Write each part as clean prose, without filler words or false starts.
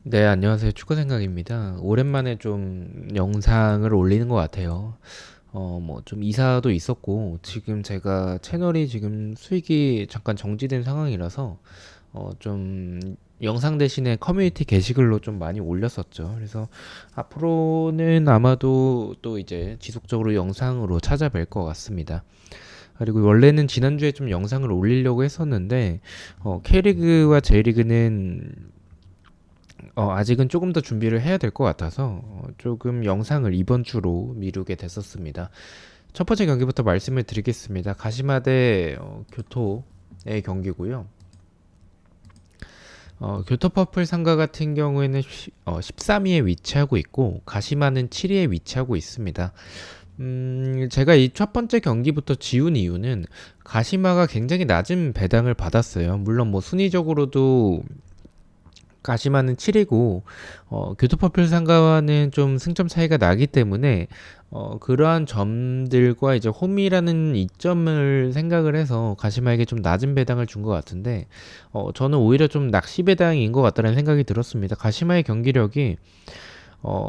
네, 안녕하세요. 축구생각입니다. 오랜만에 좀 영상을 올리는 것 같아요. 뭐 좀 이사도 있었고, 지금 제가 채널이 지금 수익이 잠깐 정지된 상황이라서, 좀 영상 대신에 커뮤니티 게시글로 좀 많이 올렸었죠. 그래서 앞으로는 아마도 또 이제 지속적으로 영상으로 찾아뵐 것 같습니다. 그리고 원래는 지난주에 좀 영상을 올리려고 했었는데, K리그와 J리그는 아직은 조금 더 준비를 해야 될 것 같아서 조금 영상을 이번 주로 미루게 됐었습니다. 첫 번째 경기부터 말씀을 드리겠습니다. 가시마 대 교토의 경기고요. 교토 퍼플 상가 같은 경우에는 13위에 위치하고 있고 가시마는 7위에 위치하고 있습니다. 제가 이 첫 번째 경기부터 지운 이유는 가시마가 굉장히 낮은 배당을 받았어요. 물론 뭐 순위적으로도 가시마는 7이고 교토퍼플 상가와는 좀 승점 차이가 나기 때문에 그러한 점들과 이제 홈이라는 이점을 생각을 해서 가시마에게 좀 낮은 배당을 준 것 같은데 저는 오히려 좀 낚시 배당인 것 같다는 생각이 들었습니다. 가시마의 경기력이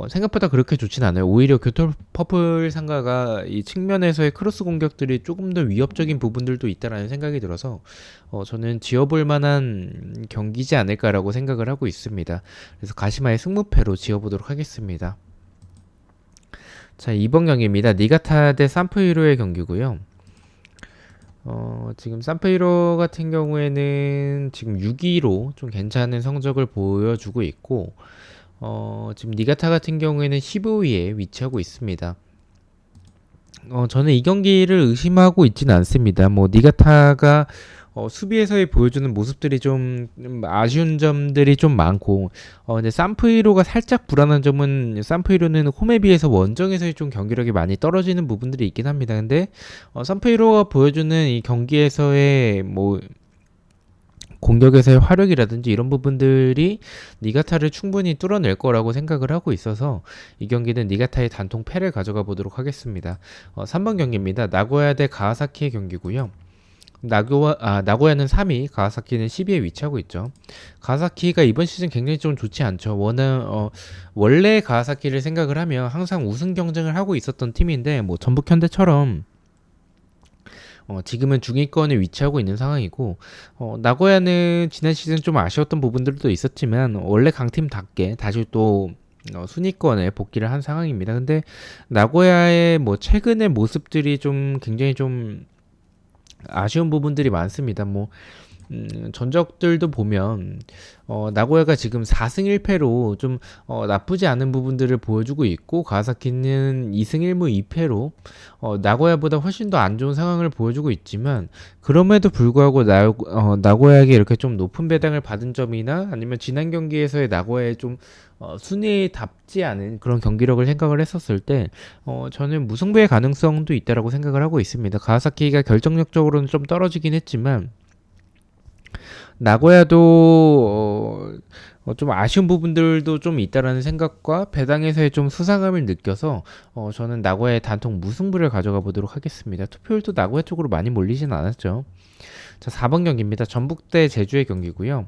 생각보다 그렇게 좋진 않아요. 오히려 교토 퍼플 상가가 이 측면에서의 크로스 공격들이 조금 더 위협적인 부분들도 있다라는 생각이 들어서 저는 지어볼 만한 경기지 않을까라고 생각을 하고 있습니다. 그래서 가시마의 승무패로 지어보도록 하겠습니다. 자, 이번 경기입니다. 니가타 대 산프이로의 경기고요. 지금 산프이로 같은 경우에는 지금 6위로 좀 괜찮은 성적을 보여주고 있고 지금 니가타 같은 경우에는 15위에 위치하고 있습니다. 저는 이 경기를 의심하고 있지는 않습니다. 뭐 니가타가 수비에서의 보여주는 모습들이 좀 아쉬운 점들이 좀 많고 근데 산프이로가 살짝 불안한 점은 산프이로는 홈에 비해서 원정에서의 좀 경기력이 많이 떨어지는 부분들이 있긴 합니다. 근데 산프이로가 보여주는 이 경기에서의 뭐 공격에서의 화력이라든지 이런 부분들이 니가타를 충분히 뚫어낼 거라고 생각을 하고 있어서 이 경기는 니가타의 단통 패를 가져가 보도록 하겠습니다. 3번 경기입니다. 나고야 대 가와사키의 경기고요. 나고야는 3위, 가와사키는 10위에 위치하고 있죠. 가와사키가 이번 시즌 굉장히 좀 좋지 않죠. 원래 가와사키를 생각을 하면 항상 우승 경쟁을 하고 있었던 팀인데 뭐 전북 현대처럼 지금은 중위권에 위치하고 있는 상황이고 나고야는 지난 시즌 좀 아쉬웠던 부분들도 있었지만 원래 강팀답게 다시 또 순위권에 복귀를 한 상황입니다. 근데 나고야의 뭐 최근의 모습들이 좀 굉장히 좀 아쉬운 부분들이 많습니다. 뭐 전적들도 보면 나고야가 지금 4승 1패로 좀 나쁘지 않은 부분들을 보여주고 있고 가와사키는 2승 1무 2패로 나고야보다 훨씬 더 안 좋은 상황을 보여주고 있지만 그럼에도 불구하고 나고야에게 이렇게 좀 높은 배당을 받은 점이나 아니면 지난 경기에서의 나고야의 좀 순위답지 않은 그런 경기력을 생각을 했었을 때 저는 무승부의 가능성도 있다라고 생각을 하고 있습니다. 가와사키가 결정력적으로는 좀 떨어지긴 했지만 나고야도 좀 아쉬운 부분들도 좀 있다라는 생각과 배당에서의 좀 수상함을 느껴서 저는 나고야의 단통 무승부를 가져가 보도록 하겠습니다. 투표율도 나고야 쪽으로 많이 몰리진 않았죠. 자, 4번 경기입니다. 전북 대 제주의 경기고요.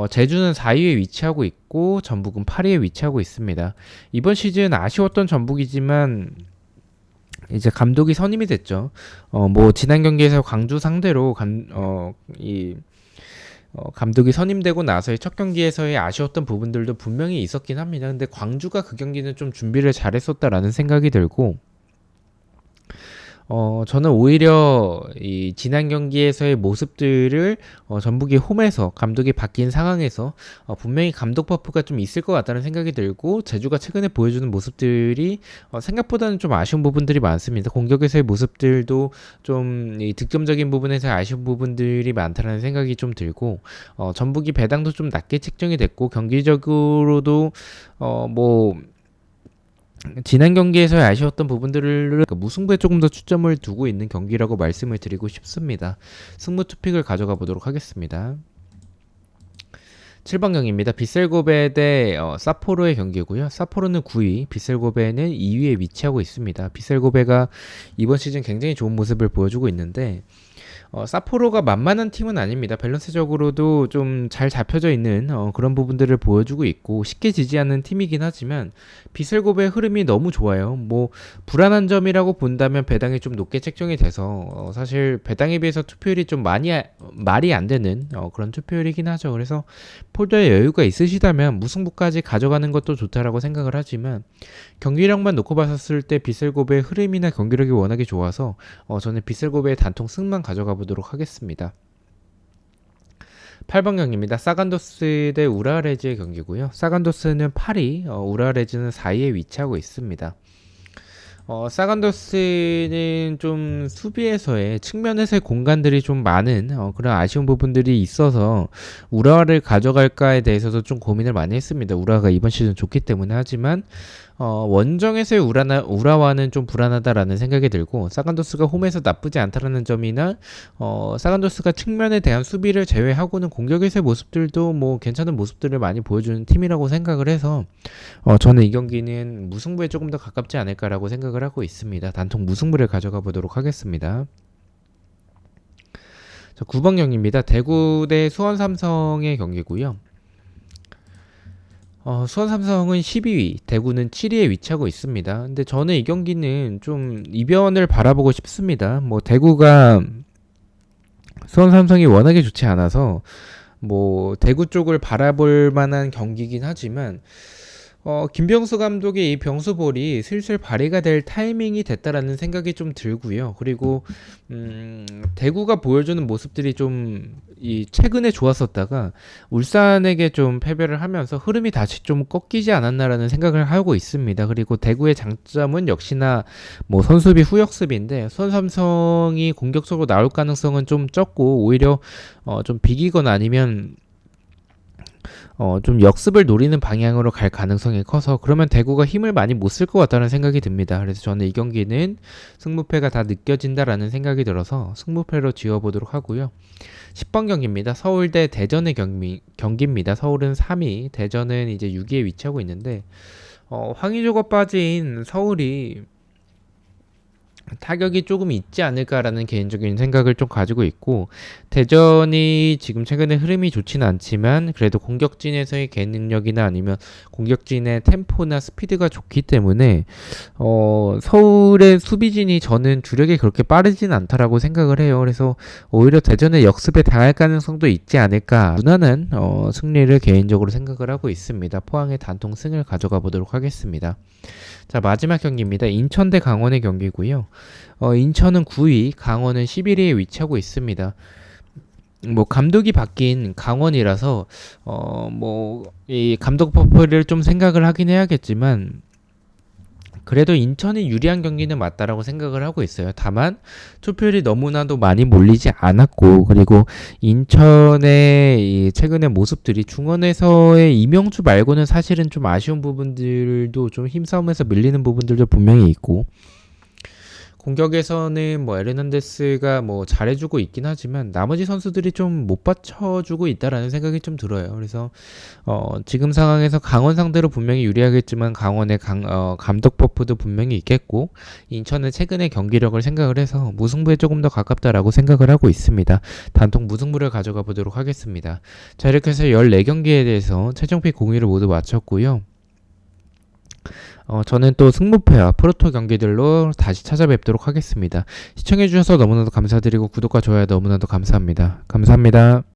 제주는 4위에 위치하고 있고 전북은 8위에 위치하고 있습니다. 이번 시즌 아쉬웠던 전북이지만 이제 감독이 선임이 됐죠. 뭐 지난 경기에서 광주 상대로 감독이 선임되고 나서의 첫 경기에서의 아쉬웠던 부분들도 분명히 있었긴 합니다. 근데 광주가 그 경기는 좀 준비를 잘했었다라는 생각이 들고 저는 오히려 이 지난 경기에서의 모습들을 전북이 홈에서 감독이 바뀐 상황에서 분명히 감독 버프가 좀 있을 것 같다는 생각이 들고 제주가 최근에 보여주는 모습들이 생각보다는 좀 아쉬운 부분들이 많습니다. 공격에서의 모습들도 좀 이 득점적인 부분에서 아쉬운 부분들이 많다는 생각이 좀 들고 전북이 배당도 좀 낮게 책정이 됐고 경기적으로도 뭐 지난 경기에서의 아쉬웠던 부분들을 그러니까 무승부에 조금 더 초점을 두고 있는 경기라고 말씀을 드리고 싶습니다. 승부 투픽을 가져가 보도록 하겠습니다. 7번 경기입니다. 비셀고베 대 사포로의 경기고요. 사포로는 9위, 비셀고베는 2위에 위치하고 있습니다. 비셀고베가 이번 시즌 굉장히 좋은 모습을 보여주고 있는데 사포로가 만만한 팀은 아닙니다. 밸런스적으로도 좀 잘 잡혀져 있는 그런 부분들을 보여주고 있고 쉽게 지지 않는 팀이긴 하지만 비슬고베의 흐름이 너무 좋아요. 뭐 불안한 점이라고 본다면 배당이 좀 높게 책정이 돼서 사실 배당에 비해서 투표율이 좀 말이 안 되는 그런 투표율이긴 하죠. 그래서 폴더에 여유가 있으시다면 무승부까지 가져가는 것도 좋다라고 생각을 하지만 경기력만 놓고 봤었을 때 비슬고베의 흐름이나 경기력이 워낙에 좋아서 저는 비슬고베의 단통 승만 가져가 보도록 하겠습니다. 8번 경기입니다. 사간도스 대 우라레즈의 경기고요. 사간도스는 8위, 우라레즈는 4위에 위치하고 있습니다. 사간도스는 좀 수비에서의 측면에서의 공간들이 좀 많은 그런 아쉬운 부분들이 있어서 우라를 가져갈까에 대해서도 좀 고민을 많이 했습니다. 우라가 이번 시즌 좋기 때문에 하지만 원정에서의 우라와는 좀 불안하다라는 생각이 들고 사간도스가 홈에서 나쁘지 않다라는 점이나 사간도스가 측면에 대한 수비를 제외하고는 공격에서의 모습들도 뭐 괜찮은 모습들을 많이 보여주는 팀이라고 생각을 해서 저는 이 경기는 무승부에 조금 더 가깝지 않을까라고 생각을 하고 있습니다. 단통 무승부를 가져가 보도록 하겠습니다. 자, 9번 경기입니다. 대구 대 수원 삼성의 경기고요. 수원 삼성은 12위, 대구는 7위에 위치하고 있습니다. 근데 저는 이 경기는 좀 이변을 바라보고 싶습니다. 뭐 대구가 수원 삼성이 워낙에 좋지 않아서 뭐 대구 쪽을 바라볼 만한 경기긴 하지만 김병수 감독의 이 병수볼이 슬슬 발휘가 될 타이밍이 됐다라는 생각이 좀 들고요. 그리고 대구가 보여주는 모습들이 좀 이 최근에 좋았었다가 울산에게 좀 패배를 하면서 흐름이 다시 좀 꺾이지 않았나라는 생각을 하고 있습니다. 그리고 대구의 장점은 역시나 뭐 선수비 후역습인데 수원 삼성이 공격적으로 나올 가능성은 좀 적고 오히려 좀 비기거나 아니면 좀 역습을 노리는 방향으로 갈 가능성이 커서 그러면 대구가 힘을 많이 못 쓸 것 같다는 생각이 듭니다. 그래서 저는 이 경기는 승부패가 다 느껴진다라는 생각이 들어서 승부패로 지어보도록 하고요. 10번 경기입니다. 서울 대 대전의 경기입니다. 서울은 3위, 대전은 이제 6위에 위치하고 있는데 황의조가 빠진 서울이 타격이 조금 있지 않을까라는 개인적인 생각을 좀 가지고 있고 대전이 지금 최근에 흐름이 좋지는 않지만 그래도 공격진에서의 개인 능력이나 아니면 공격진의 템포나 스피드가 좋기 때문에 서울의 수비진이 저는 주력이 그렇게 빠르진 않다라고 생각을 해요. 그래서 오히려 대전의 역습에 당할 가능성도 있지 않을까 무난한 승리를 개인적으로 생각을 하고 있습니다. 포항의 단통 승을 가져가 보도록 하겠습니다. 자, 마지막 경기입니다. 인천 대 강원의 경기고요. 인천은 9위, 강원은 11위에 위치하고 있습니다. 뭐 감독이 바뀐 강원이라서 뭐 이 감독 퍼플을 좀 생각을 하긴 해야겠지만 그래도 인천이 유리한 경기는 맞다라고 생각을 하고 있어요. 다만 투표율이 너무나도 많이 몰리지 않았고 그리고 인천의 이 최근의 모습들이 중원에서의 이명주 말고는 사실은 좀 아쉬운 부분들도 좀 힘싸움에서 밀리는 부분들도 분명히 있고 공격에서는 뭐 에르난데스가 뭐 잘해주고 있긴 하지만 나머지 선수들이 좀 못 받쳐주고 있다라는 생각이 좀 들어요. 그래서 지금 상황에서 강원 상대로 분명히 유리하겠지만 강원의 감독 버프도 분명히 있겠고 인천은 최근의 경기력을 생각을 해서 무승부에 조금 더 가깝다라고 생각을 하고 있습니다. 단통 무승부를 가져가 보도록 하겠습니다. 자, 이렇게 해서 14경기에 대해서 최종픽 공의를 모두 마쳤고요. 저는 또 승무패와 프로토 경기들로 다시 찾아뵙도록 하겠습니다. 시청해주셔서 너무나도 감사드리고 구독과 좋아요 너무나도 감사합니다. 감사합니다.